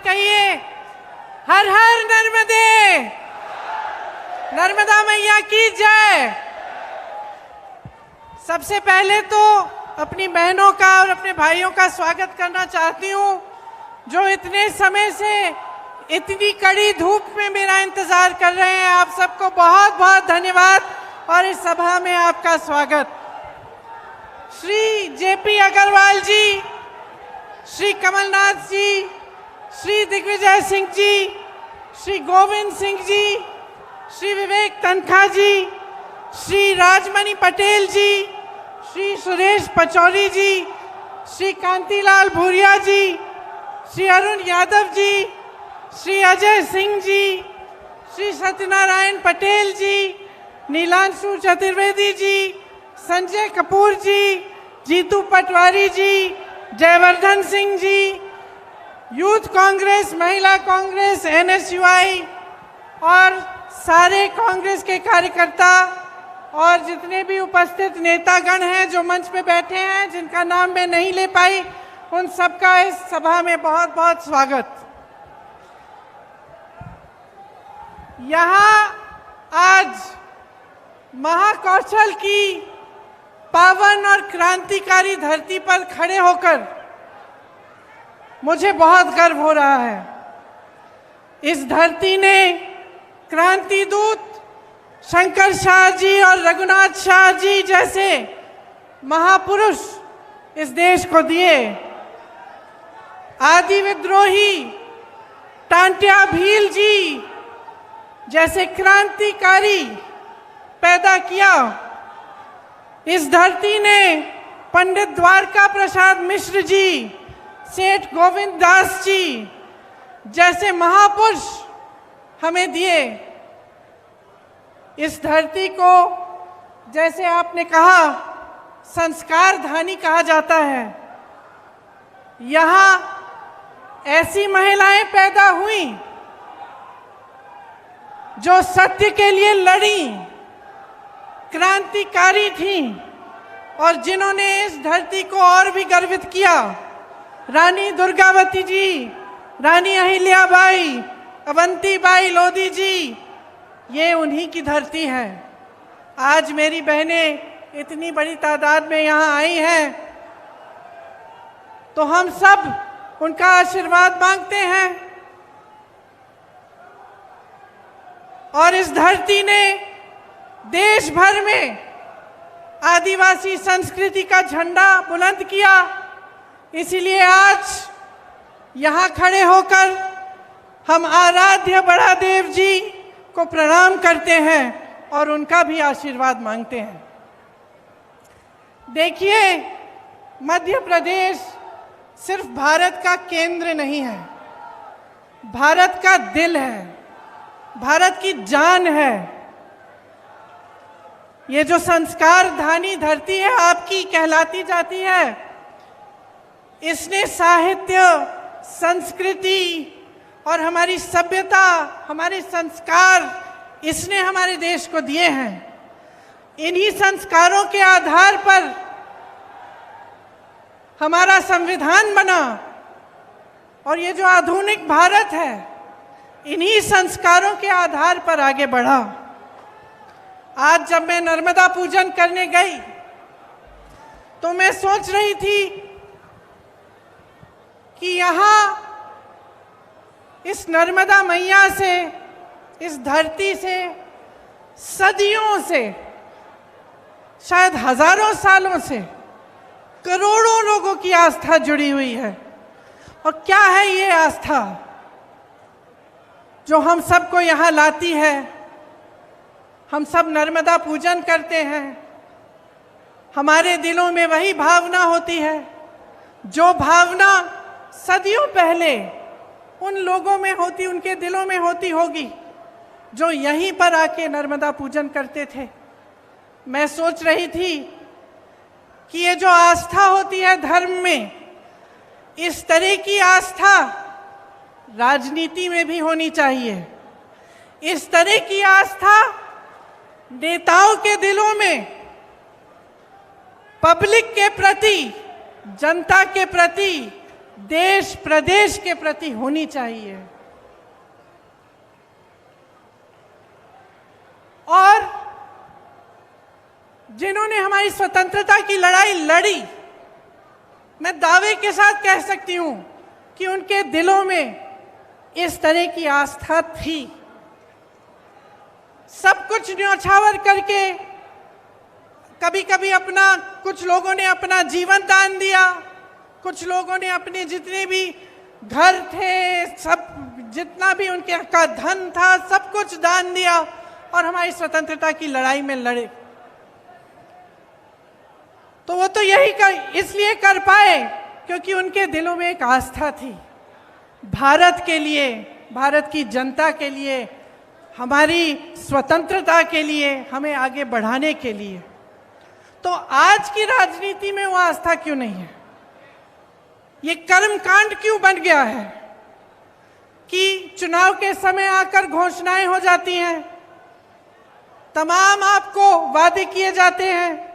कहिए हर हर नर्मदे, नर्मदा मैया की जय। सबसे पहले तो अपनी बहनों का और अपने भाइयों का स्वागत करना चाहती हूँ, जो इतने समय से इतनी कड़ी धूप में मेरा इंतजार कर रहे हैं। आप सबको बहुत बहुत धन्यवाद और इस सभा में आपका स्वागत। श्री जेपी अग्रवाल जी, श्री कमलनाथ जी, श्री दिग्विजय सिंह जी, श्री गोविंद सिंह जी, श्री विवेक तनखा जी, श्री राजमणि पटेल जी, श्री सुरेश पचौरी जी, श्री कांतिलाल भूरिया जी, श्री अरुण यादव जी, श्री अजय सिंह जी, श्री सत्यनारायण पटेल जी, नीलांशु चतुर्वेदी जी, संजय कपूर जी, जीतू पटवारी जी, जयवर्धन सिंह जी, यूथ कांग्रेस, महिला कांग्रेस, NSUI और सारे कांग्रेस के कार्यकर्ता और जितने भी उपस्थित नेतागण हैं जो मंच पे बैठे हैं, जिनका नाम मैं नहीं ले पाई, उन सबका इस सभा में बहुत बहुत स्वागत। यहाँ आज महाकौशल की पावन और क्रांतिकारी धरती पर खड़े होकर मुझे बहुत गर्व हो रहा है। इस धरती ने क्रांति दूत शंकर शाह जी और रघुनाथ शाह जी जैसे महापुरुष इस देश को दिए। आदि विद्रोही टांट्या भील जी जैसे क्रांतिकारी पैदा किया। इस धरती ने पंडित द्वारका प्रसाद मिश्र जी, सेठ गोविंद दास जी जैसे महापुरुष हमें दिए। इस धरती को, जैसे आपने कहा, संस्कार धानी कहा जाता है। यहाँ ऐसी महिलाएं पैदा हुई जो सत्य के लिए लड़ी, क्रांतिकारी थीं और जिन्होंने इस धरती को और भी गर्वित किया। रानी दुर्गावती जी, रानी अहिल्याबाई, अवंतीबाई लोधी जी, ये उन्हीं की धरती है। आज मेरी बहनें इतनी बड़ी तादाद में यहाँ आई हैं, तो हम सब उनका आशीर्वाद मांगते हैं। और इस धरती ने देश भर में आदिवासी संस्कृति का झंडा बुलंद किया। इसीलिए आज यहाँ खड़े होकर हम आराध्य बड़ा देव जी को प्रणाम करते हैं और उनका भी आशीर्वाद मांगते हैं। देखिए, मध्य प्रदेश सिर्फ भारत का केंद्र नहीं है, भारत का दिल है, भारत की जान है। ये जो संस्कार धानी धरती है आपकी कहलाती जाती है। इसने साहित्य, संस्कृति और हमारी सभ्यता, हमारे संस्कार, इसने हमारे देश को दिए हैं। इन्हीं संस्कारों के आधार पर हमारा संविधान बना और ये जो आधुनिक भारत है, इन्हीं संस्कारों के आधार पर आगे बढ़ा। आज जब मैं नर्मदा पूजन करने गई तो मैं सोच रही थी कि यहाँ इस नर्मदा मैया से, इस धरती से सदियों से, शायद हजारों सालों से करोड़ों लोगों की आस्था जुड़ी हुई है। और क्या है ये आस्था जो हम सबको यहाँ लाती है? हम सब नर्मदा पूजन करते हैं, हमारे दिलों में वही भावना होती है जो भावना सदियों पहले उन लोगों में होती, उनके दिलों में होती होगी जो यहीं पर आके नर्मदा पूजन करते थे। मैं सोच रही थी कि ये जो आस्था होती है धर्म में, इस तरह की आस्था राजनीति में भी होनी चाहिए। इस तरह की आस्था नेताओं के दिलों में, पब्लिक के प्रति, जनता के प्रति देश प्रदेश के प्रति होनी चाहिए। और जिन्होंने हमारी स्वतंत्रता की लड़ाई लड़ी, मैं दावे के साथ कह सकती हूं कि उनके दिलों में इस तरह की आस्था थी। सब कुछ न्यौछावर करके कभी कभी कुछ लोगों ने अपना जीवन दान दिया, कुछ लोगों ने अपने जितने भी घर थे, सब जितना भी उनके का धन था, सब कुछ दान दिया और हमारी स्वतंत्रता की लड़ाई में लड़े। तो वो तो इसलिए कर पाए क्योंकि उनके दिलों में एक आस्था थी भारत के लिए, भारत की जनता के लिए, हमारी स्वतंत्रता के लिए, हमें आगे बढ़ाने के लिए। तो आज की राजनीति में वो आस्था क्यों नहीं है? ये कर्मकांड क्यों बन गया है कि चुनाव के समय आकर घोषणाएं हो जाती हैं, तमाम आपको वादे किए जाते हैं,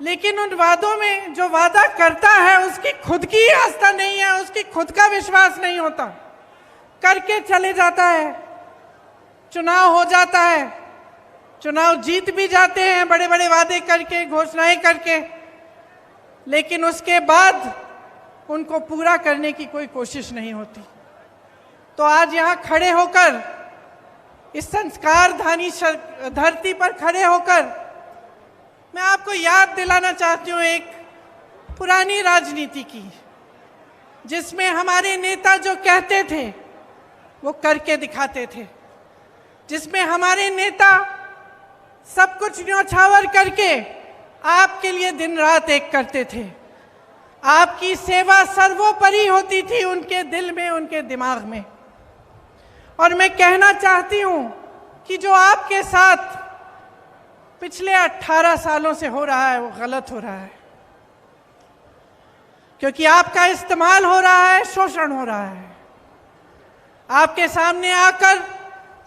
लेकिन उन वादों में जो वादा करता है उसकी खुद की आस्था नहीं है, उसकी खुद का विश्वास नहीं होता, करके चले जाता है। चुनाव हो जाता है, चुनाव जीत भी जाते हैं बड़े बड़े वादे करके, घोषणाएं करके, लेकिन उसके बाद उनको पूरा करने की कोई कोशिश नहीं होती। तो आज यहाँ खड़े होकर, इस संस्कार धानी धरती पर खड़े होकर मैं आपको याद दिलाना चाहती हूँ एक पुरानी राजनीति की, जिसमें हमारे नेता जो कहते थे वो करके दिखाते थे, जिसमें हमारे नेता सब कुछ न्यौछावर करके आपके लिए दिन रात एक करते थे। आपकी सेवा सर्वोपरि होती थी उनके दिल में, उनके दिमाग में। और मैं कहना चाहती हूं कि जो आपके साथ पिछले 18 सालों से हो रहा है वो गलत हो रहा है, क्योंकि आपका इस्तेमाल हो रहा है, शोषण हो रहा है। आपके सामने आकर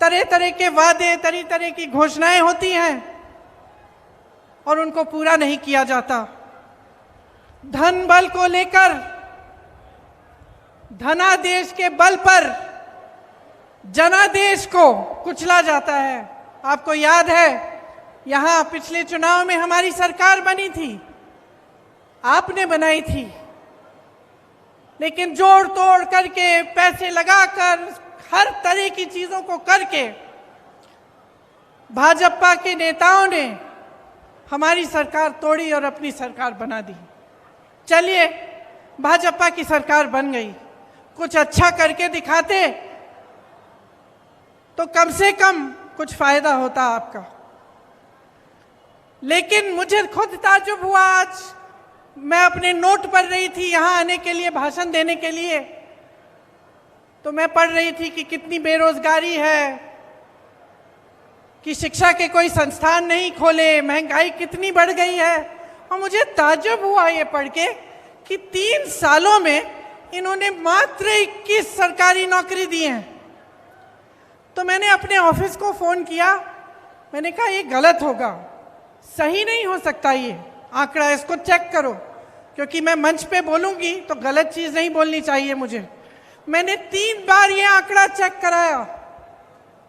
तरह तरह के वादे, तरह तरह की घोषणाएं होती हैं और उनको पूरा नहीं किया जाता। धन बल को लेकर, धनादेश के बल पर जनादेश को कुचला जाता है। आपको याद है, यहां पिछले चुनाव में हमारी सरकार बनी थी, आपने बनाई थी, लेकिन जोड़ तोड़ करके, पैसे लगाकर, हर तरह की चीजों को करके भाजपा के नेताओं ने हमारी सरकार तोड़ी और अपनी सरकार बना दी। चलिए, भाजपा की सरकार बन गई, कुछ अच्छा करके दिखाते तो कम से कम कुछ फायदा होता आपका। लेकिन मुझे खुद ताज्जुब हुआ, आज मैं अपने नोट पढ़ रही थी यहाँ आने के लिए, भाषण देने के लिए, तो मैं पढ़ रही थी कि कितनी बेरोजगारी है, कि शिक्षा के कोई संस्थान नहीं खोले, महंगाई कितनी बढ़ गई है। और मुझे ताज्जुब हुआ ये पढ़ के कि 3 सालों में इन्होंने मात्र 21 सरकारी नौकरी दी हैं। तो मैंने अपने ऑफिस को फ़ोन किया, मैंने कहा ये गलत होगा, सही नहीं हो सकता ये आंकड़ा, इसको चेक करो, क्योंकि मैं मंच पे बोलूंगी तो गलत चीज़ नहीं बोलनी चाहिए मुझे। मैंने 3 बार ये आंकड़ा चेक कराया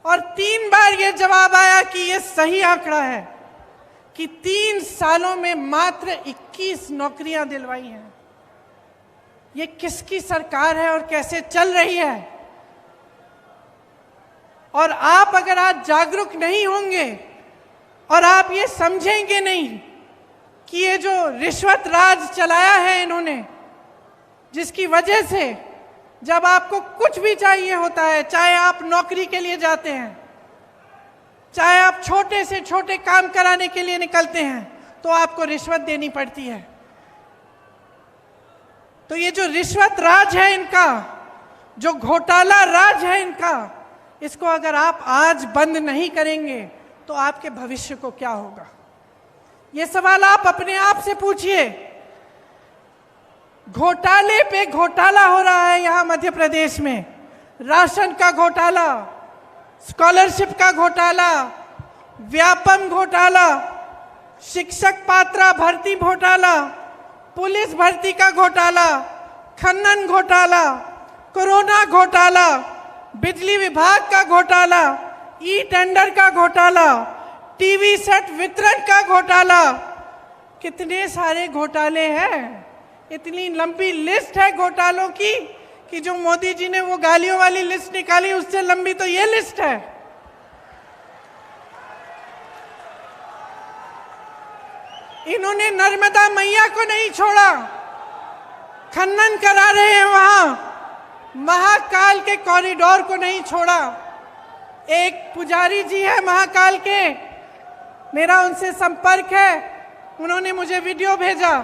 और 3 बार ये जवाब आया कि ये सही आंकड़ा है, कि 3 सालों में मात्र 21 नौकरियां दिलवाई हैं। ये किसकी सरकार है और कैसे चल रही है? और आप अगर आज जागरूक नहीं होंगे और आप ये समझेंगे नहीं कि ये जो रिश्वत राज चलाया है इन्होंने, जिसकी वजह से जब आपको कुछ भी चाहिए होता है, चाहे आप नौकरी के लिए जाते हैं, चाहे आप छोटे से छोटे काम कराने के लिए निकलते हैं, तो आपको रिश्वत देनी पड़ती है। तो ये जो रिश्वत राज है इनका, जो घोटाला राज है इनका, इसको अगर आप आज बंद नहीं करेंगे तो आपके भविष्य को क्या होगा? ये सवाल आप अपने आप से पूछिए। घोटाले पे घोटाला हो रहा है यहाँ मध्य प्रदेश में, राशन का घोटाला, स्कॉलरशिप का घोटाला, व्यापम घोटाला, शिक्षक पात्रा भर्ती घोटाला, पुलिस भर्ती का घोटाला, खनन घोटाला, कोरोना घोटाला, बिजली विभाग का घोटाला, ई टेंडर का घोटाला, टीवी सेट वितरण का घोटाला, कितने सारे घोटाले हैं। इतनी लंबी लिस्ट है घोटालों की कि जो मोदी जी ने वो गालियों वाली लिस्ट निकाली, उससे लंबी तो ये लिस्ट है। इन्होंने नर्मदा मैया को नहीं छोड़ा, खनन करा रहे हैं वहां, महाकाल के कॉरिडोर को नहीं छोड़ा। एक पुजारी जी है महाकाल के, मेरा उनसे संपर्क है, उन्होंने मुझे वीडियो भेजा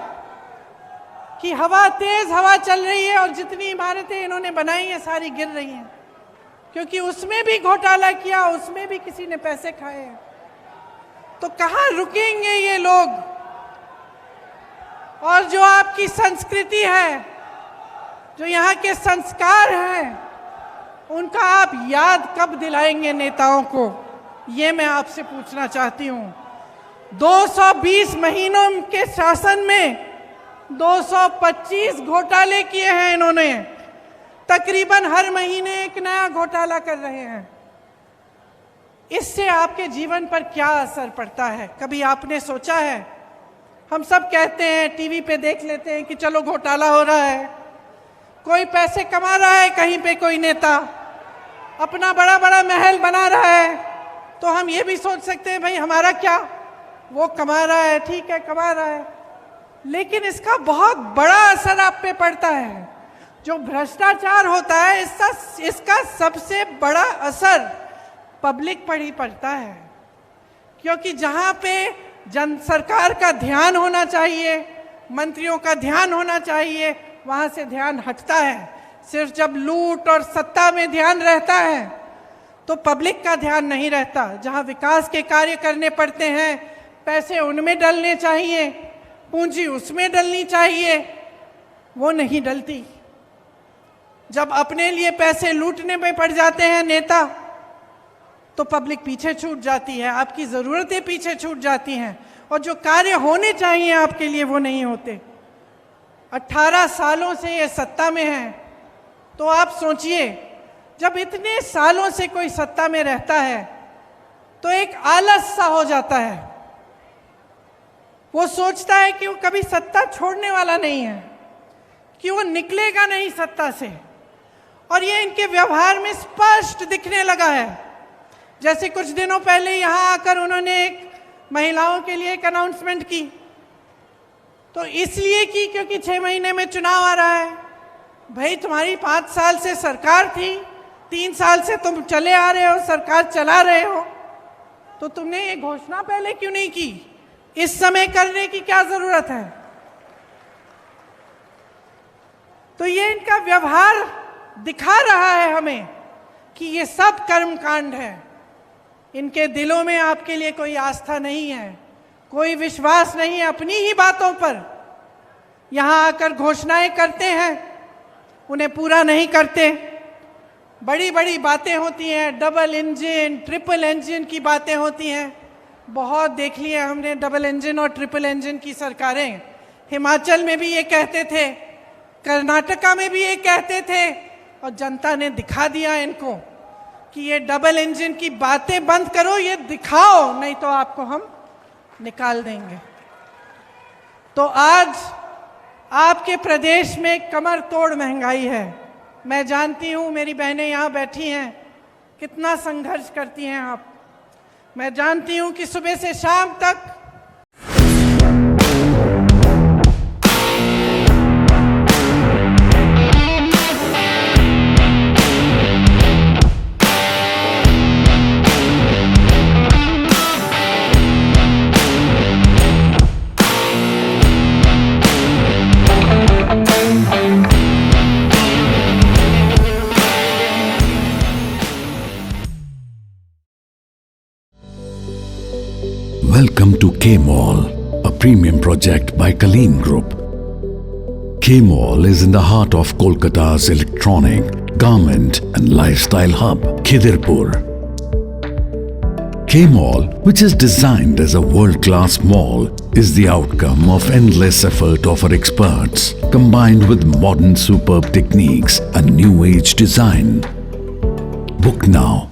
कि तेज हवा चल रही है और जितनी इमारतें इन्होंने बनाई हैं सारी गिर रही हैं, क्योंकि उसमें भी घोटाला किया, उसमें भी किसी ने पैसे खाए हैं। तो कहाँ रुकेंगे ये लोग? और जो आपकी संस्कृति है, जो यहाँ के संस्कार हैं, उनका आप याद कब दिलाएंगे नेताओं को? ये मैं आपसे पूछना चाहती हूँ। 220 महीनों के शासन में 225 घोटाले किए हैं इन्होंने। तकरीबन हर महीने एक नया घोटाला कर रहे हैं। इससे आपके जीवन पर क्या असर पड़ता है, कभी आपने सोचा है? हम सब कहते हैं, टीवी पे देख लेते हैं कि चलो घोटाला हो रहा है, कोई पैसे कमा रहा है, कहीं पे कोई नेता अपना बड़ा बड़ा महल बना रहा है, तो हम ये भी सोच सकते हैं भाई हमारा क्या, वो कमा रहा है, ठीक है कमा रहा है। लेकिन इसका बहुत बड़ा असर आप पे पड़ता है। जो भ्रष्टाचार होता है, इसका सबसे बड़ा असर पब्लिक पर ही पड़ता है, क्योंकि जहाँ पे सरकार का ध्यान होना चाहिए, मंत्रियों का ध्यान होना चाहिए, वहाँ से ध्यान हटता है। सिर्फ जब लूट और सत्ता में ध्यान रहता है तो पब्लिक का ध्यान नहीं रहता। जहाँ विकास के कार्य करने पड़ते हैं, पैसे उनमें डलने चाहिए, पूंजी उसमें डलनी चाहिए, वो नहीं डलती। जब अपने लिए पैसे लूटने में पड़ जाते हैं नेता, तो पब्लिक पीछे छूट जाती है, आपकी ज़रूरतें पीछे छूट जाती हैं, और जो कार्य होने चाहिए आपके लिए वो नहीं होते। 18 सालों से ये सत्ता में है, तो आप सोचिए, जब इतने सालों से कोई सत्ता में रहता है तो एक आलस सा हो जाता है। वो सोचता है कि वो कभी सत्ता छोड़ने वाला नहीं है, कि वो निकलेगा नहीं सत्ता से, और ये इनके व्यवहार में स्पष्ट दिखने लगा है। जैसे कुछ दिनों पहले यहाँ आकर उन्होंने एक महिलाओं के लिए एक अनाउंसमेंट की, तो इसलिए की क्योंकि 6 महीने में चुनाव आ रहा है। भाई तुम्हारी 5 साल से सरकार थी, 3 साल से तुम चले आ रहे हो, सरकार चला रहे हो, तो तुमने ये घोषणा पहले क्यों नहीं की? इस समय करने की क्या जरूरत है? तो ये इनका व्यवहार दिखा रहा है हमें कि ये सब कर्मकांड है। इनके दिलों में आपके लिए कोई आस्था नहीं है, कोई विश्वास नहीं है अपनी ही बातों पर। यहाँ आकर घोषणाएं करते हैं, उन्हें पूरा नहीं करते। बड़ी बड़ी बातें होती हैं, डबल इंजन, ट्रिपल इंजन की बातें होती हैं। बहुत देख लिया हमने डबल इंजन और ट्रिपल इंजन की सरकारें। हिमाचल में भी ये कहते थे, कर्नाटका में भी ये कहते थे, और जनता ने दिखा दिया इनको कि ये डबल इंजन की बातें बंद करो, ये दिखाओ, नहीं तो आपको हम निकाल देंगे। तो आज आपके प्रदेश में कमर तोड़ महंगाई है। मैं जानती हूँ, मेरी बहनें यहाँ बैठी हैं, कितना संघर्ष करती हैं आप। मैं जानती हूँ कि सुबह से शाम तक Welcome to K-Mall, a premium project by Kaleen Group. K-Mall is in the heart of Kolkata's electronic, garment and lifestyle hub, Khidirpur. K Mall, which is designed as a world-class mall, is the outcome of endless effort of our experts, combined with modern superb techniques and new age design. Book now